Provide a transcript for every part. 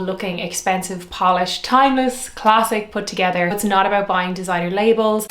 looking expensive, polished, timeless, classic, put together. It's not about buying designer labels.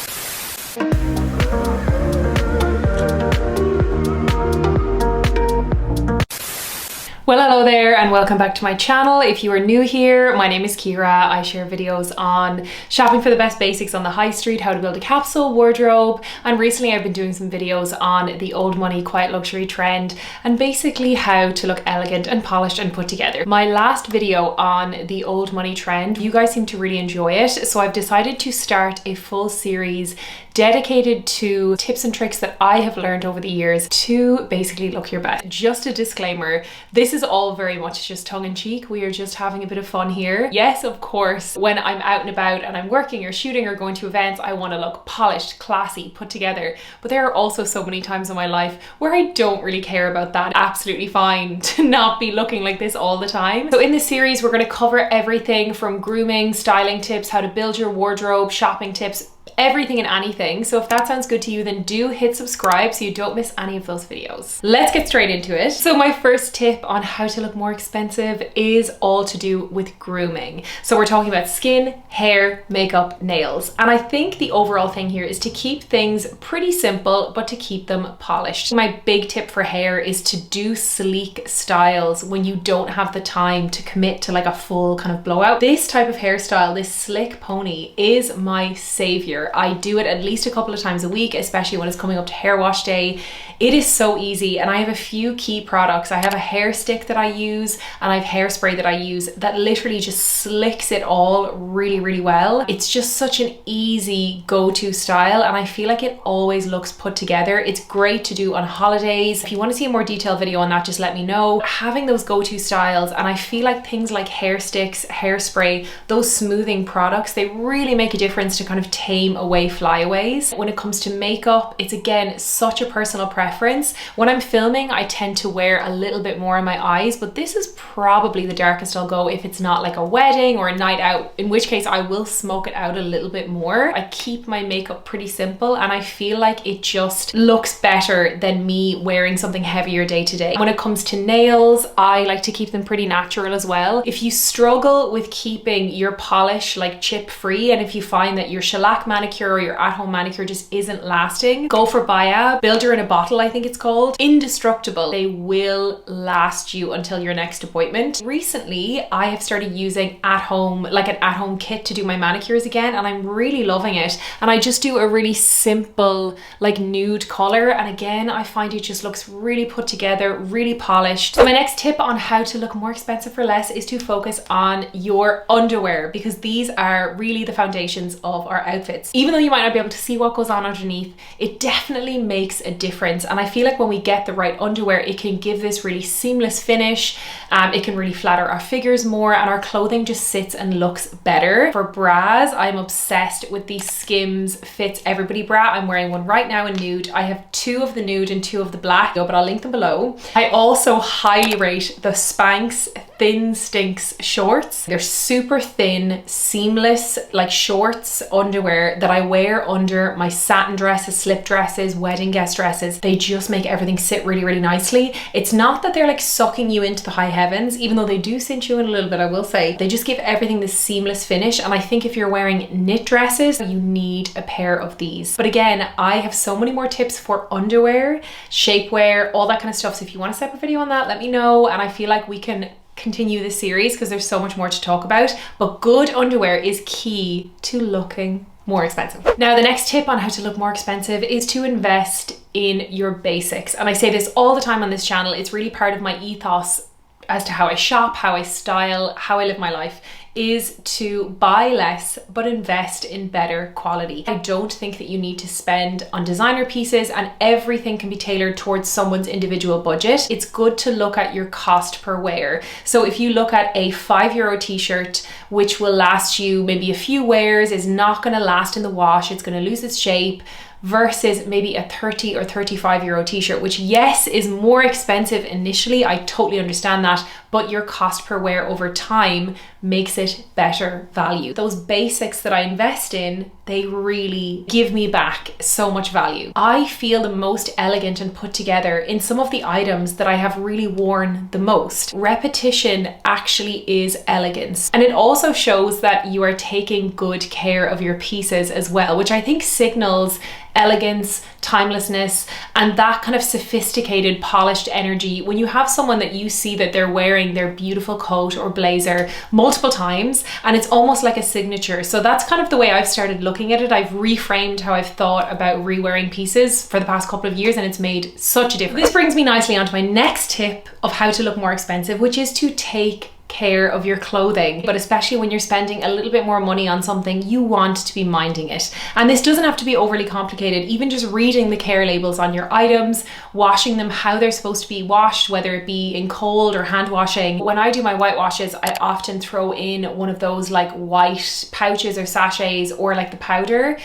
Well, hello there and welcome back to my channel. If you are new here, my name is Ciara. I share videos on shopping for the best basics on the high street, how to build a capsule wardrobe, and recently I've been doing some videos on the old money quiet luxury trend and basically how to look elegant and polished and put together. My last video on the old money trend, you guys seem to really enjoy it, so I've decided to start a full series dedicated to tips and tricks that I have learned over the years to basically look your best. Just a disclaimer, this is all very much just tongue-in-cheek. We are just having a bit of fun here. Yes, of course, when I'm out and about and I'm working or shooting or going to events, I want to look polished, classy, put together. But there are also so many times in my life where I don't really care about that. Absolutely fine to not be looking like this all the time. So in this series, we're going to cover everything from grooming, styling tips, how to build your wardrobe, shopping tips, everything and anything. So if that sounds good to you, then do hit subscribe so you don't miss any of those videos. Let's get straight into it. So my first tip on how to look more expensive is all to do with grooming. So we're talking about skin, hair, makeup, nails. And I think the overall thing here is to keep things pretty simple, but to keep them polished. My big tip for hair is to do sleek styles when you don't have the time to commit to like a full kind of blowout. This type of hairstyle, this slick pony, is my savior. I do it at least a couple of times a week, especially when it's coming up to hair wash day. It is so easy, and I have a few key products. I have a hair stick that I use and I have hairspray that I use that literally just slicks it all really, really well. It's just such an easy go-to style and I feel like it always looks put together. It's great to do on holidays. If you want to see a more detailed video on that, just let me know. Having those go-to styles, and I feel like things like hair sticks, hairspray, those smoothing products, they really make a difference to kind of tame away flyaways. When it comes to makeup, it's again such a personal preference. When I'm filming, I tend to wear a little bit more on my eyes, but this is probably the darkest I'll go if it's not like a wedding or a night out, in which case I will smoke it out a little bit more. I keep my makeup pretty simple and I feel like it just looks better than me wearing something heavier day to day. When it comes to nails, I like to keep them pretty natural as well. If you struggle with keeping your polish like chip free, and if you find that your shellac manicure or your at-home manicure just isn't lasting, go for Baya Builder in a Bottle, I think it's called. Indestructible. They will last you until your next appointment. Recently, I have started using at-home, like an at-home kit to do my manicures again, and I'm really loving it. And I just do a really simple, like nude color, and again, I find it just looks really put together, really polished. So my next tip on how to look more expensive for less is to focus on your underwear, because these are really the foundations of our outfits. Even though you might not be able to see what goes on underneath, it definitely makes a difference. And I feel like when we get the right underwear, it can give this really seamless finish. It can really flatter our figures more and our clothing just sits and looks better. For bras, I'm obsessed with the Skims Fits Everybody bra. I'm wearing one right now in nude. I have two of the nude and two of the black, but I'll link them below. I also highly rate the Spanx Thin Stinks shorts. They're super thin, seamless, like shorts underwear that I wear under my satin dresses, slip dresses, wedding guest dresses. They just make everything sit really, really nicely. It's not that they're like sucking you into the high heavens, even though they do cinch you in a little bit, I will say. They just give everything this seamless finish, and I think if you're wearing knit dresses, you need a pair of these. But again, I have so many more tips for underwear, shapewear, all that kind of stuff. So if you want a separate video on that, let me know, and I feel like we can continue this series because there's so much more to talk about. But good underwear is key to looking more expensive. Now, the next tip on how to look more expensive is to invest in your basics. And I say this all the time on this channel. It's really part of my ethos as to how I shop, how I style, how I live my life, is to buy less but invest in better quality. I don't think that you need to spend on designer pieces and everything can be tailored towards someone's individual budget. It's good to look at your cost per wear. So if you look at a €5 t-shirt, which will last you maybe a few wears, is not going to last in the wash, it's going to lose its shape, versus maybe a 30 or €35 t-shirt, which yes is more expensive initially, I totally understand that, but your cost per wear over time makes it better value. Those basics that I invest in, they really give me back so much value. I feel the most elegant and put together in some of the items that I have really worn the most. Repetition actually is elegance. And it also shows that you are taking good care of your pieces as well, which I think signals elegance, timelessness, and that kind of sophisticated, polished energy. When you have someone that you see that they're wearing their beautiful coat or blazer multiple times, and it's almost like a signature. So that's kind of the way I've started looking at it. I've reframed how I've thought about re-wearing pieces for the past couple of years, and it's made such a difference. This brings me nicely onto my next tip of how to look more expensive, which is to take care of your clothing. But especially when you're spending a little bit more money on something, you want to be minding it. And this doesn't have to be overly complicated. Even just reading the care labels on your items, washing them how they're supposed to be washed, whether it be in cold or hand washing. When I do my white washes, I often throw in one of those like white pouches or sachets, or like the powder.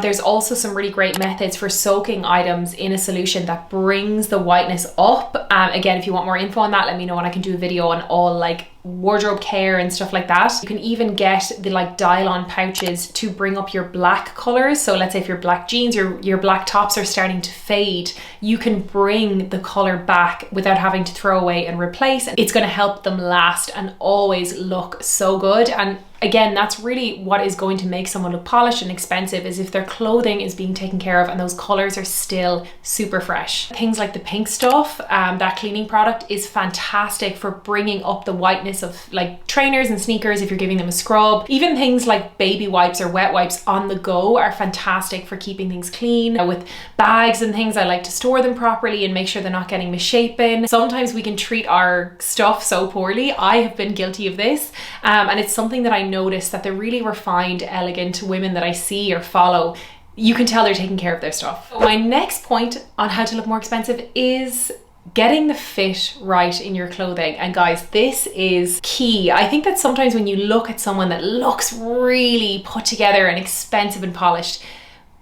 There's also some really great methods for soaking items in a solution that brings the whiteness up. Again, if you want more info on that, let me know and I can do a video on all like wardrobe care and stuff like that. You can even get the like dial-on pouches to bring up your black colors. So let's say if your black jeans, your black tops are starting to fade, you can bring the color back without having to throw away and replace. It's going to help them last and always look so good. And again, that's really what is going to make someone look polished and expensive, is if their clothing is being taken care of and those colors are still super fresh. Things like the pink stuff, that cleaning product is fantastic for bringing up the whiteness of like trainers and sneakers if you're giving them a scrub. Even things like baby wipes or wet wipes on the go are fantastic for keeping things clean. With bags and things, I like to store them properly and make sure they're not getting misshapen. Sometimes we can treat our stuff so poorly. I have been guilty of this, and it's something that I notice that the really refined, elegant women that I see or follow, you can tell they're taking care of their stuff. My next point on how to look more expensive is getting the fit right in your clothing. And guys, this is key. I think that sometimes when you look at someone that looks really put together and expensive and polished,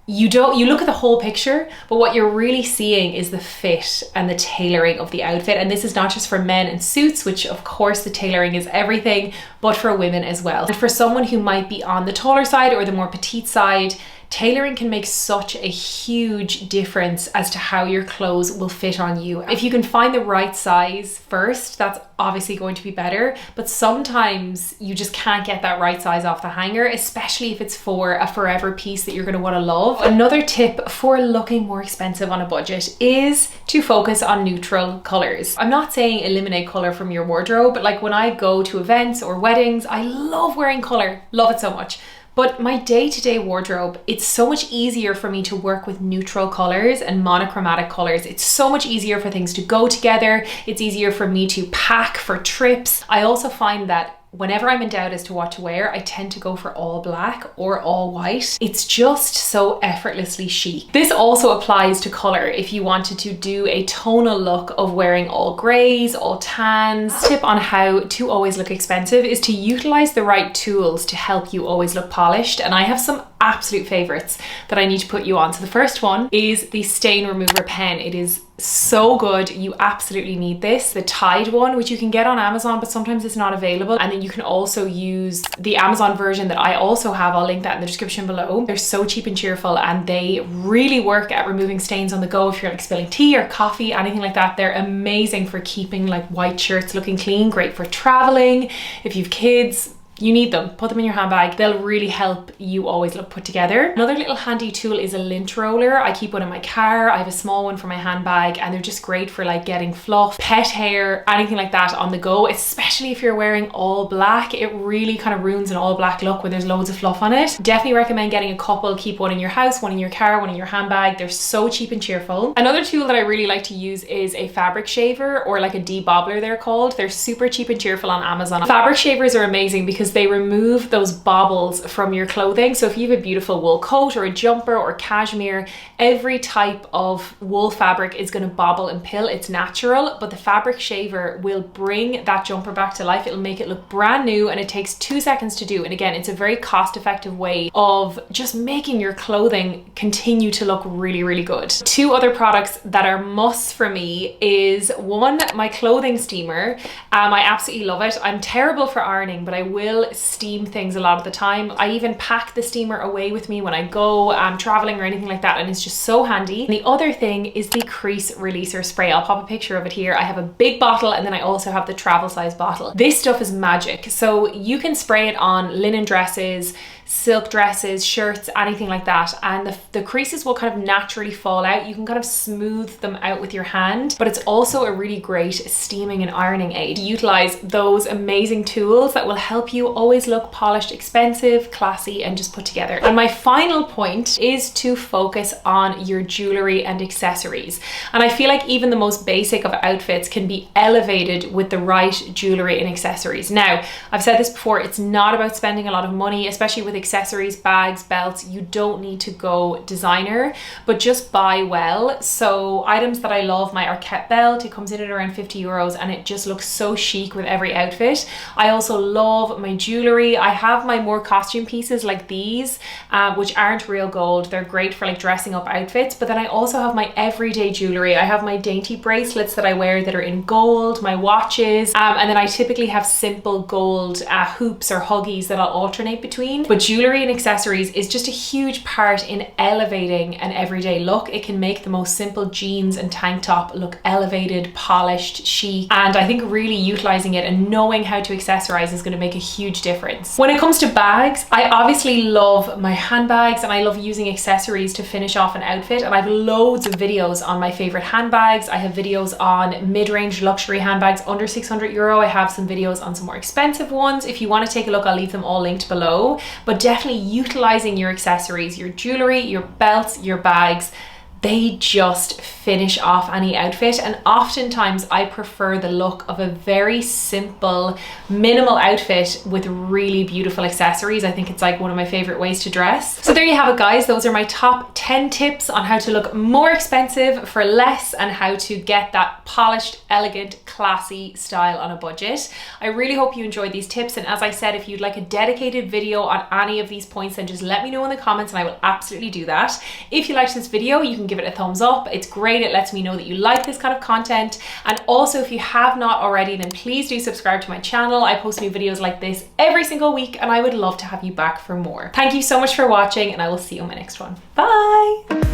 you look at the whole picture, but what you're really seeing is the fit and the tailoring of the outfit. And this is not just for men in suits, which of course the tailoring is everything, but for women as well. And for someone who might be on the taller side or the more petite side, tailoring can make such a huge difference as to how your clothes will fit on you. If you can find the right size first, that's obviously going to be better, but sometimes you just can't get that right size off the hanger, especially if it's for a forever piece that you're going to want to love. Another tip for looking more expensive on a budget is to focus on neutral colors. I'm not saying eliminate color from your wardrobe, but like when I go to events or weddings, I love wearing color, love it so much. But my day-to-day wardrobe, it's so much easier for me to work with neutral colors and monochromatic colors. It's so much easier for things to go together. It's easier for me to pack for trips. I also find that whenever I'm in doubt as to what to wear, I tend to go for all black or all white. It's just so effortlessly chic. This also applies to color. If you wanted to do a tonal look of wearing all grays, all tans, tip on how to always look expensive is to utilize the right tools to help you always look polished. And I have some absolute favorites that I need to put you on. So the first one is the stain remover pen. It is so good. You absolutely need this. The Tide one, which you can get on Amazon, but sometimes it's not available. And then you can also use the Amazon version that I also have. I'll link that in the description below. They're so cheap and cheerful, and they really work at removing stains on the go. If you're like spilling tea or coffee, anything like that, they're amazing for keeping like white shirts looking clean. Great for traveling. If you've kids, you need them. Put them in your handbag. They'll really help you always look put together. Another little handy tool is a lint roller. I keep one in my car. I have a small one for my handbag, and they're just great for like getting fluff, pet hair, anything like that on the go, especially if you're wearing all black. It really kind of ruins an all black look when there's loads of fluff on it. Definitely recommend getting a couple. Keep one in your house, one in your car, one in your handbag. They're so cheap and cheerful. Another tool that I really like to use is a fabric shaver, or like a debobbler they're called. They're super cheap and cheerful on Amazon. Fabric shavers are amazing because is they remove those bobbles from your clothing. So if you have a beautiful wool coat or a jumper or cashmere, every type of wool fabric is going to bobble and pill. It's natural, but the fabric shaver will bring that jumper back to life. It'll make it look brand new, and it takes 2 seconds to do. And again, it's a very cost-effective way of just making your clothing continue to look really, really good. 2 other products that are musts for me is one, my clothing steamer. I absolutely love it. I'm terrible for ironing, but I will steam things a lot of the time. I even pack the steamer away with me when I go traveling or anything like that, and it's just so handy. And the other thing is the crease releaser spray. I'll pop a picture of it here. I have a big bottle, and then I also have the travel size bottle. This stuff is magic. So you can spray it on linen dresses, silk dresses, shirts, anything like that, and the creases will kind of naturally fall out. You can kind of smooth them out with your hand, but it's also a really great steaming and ironing aid. Utilize those amazing tools that will help you always look polished, expensive, classy, and just put together. And my final point is to focus on your jewelry and accessories. And I feel like even the most basic of outfits can be elevated with the right jewelry and accessories. Now, I've said this before, it's not about spending a lot of money, especially with accessories, bags, belts. You don't need to go designer, but just buy well. So items that I love, my Arquette belt, it comes in at around 50 euros, and it just looks so chic with every outfit. I also love my jewelry. I have my more costume pieces like these, which aren't real gold. They're great for like dressing up outfits, but then I also have my everyday jewelry. I have my dainty bracelets that I wear that are in gold, my watches, and then I typically have simple gold hoops or huggies that I'll alternate between. But jewelry and accessories is just a huge part in elevating an everyday look. It can make the most simple jeans and tank top look elevated, polished, chic, and I think really utilizing it and knowing how to accessorize is going to make a huge difference. When it comes to bags, I obviously love my handbags, and I love using accessories to finish off an outfit, and I have loads of videos on my favorite handbags. I have videos on mid-range luxury handbags under 600 euro. I have some videos on some more expensive ones. If you want to take a look, I'll leave them all linked below. But definitely utilizing your accessories, your jewelry, your belts, your bags, they just finish off any outfit. And oftentimes I prefer the look of a very simple, minimal outfit with really beautiful accessories. I think it's like one of my favorite ways to dress. So there you have it, guys. Those are my top 10 tips on how to look more expensive for less and how to get that polished, elegant, classy style on a budget. I really hope you enjoyed these tips. And as I said, if you'd like a dedicated video on any of these points, then just let me know in the comments and I will absolutely do that. If you liked this video, you can give it a thumbs up. It's great. It lets me know that you like this kind of content. And also, if you have not already, then please do subscribe to my channel. I post new videos like this every single week, and I would love to have you back for more. Thank you so much for watching, and I will see you on my next one. Bye.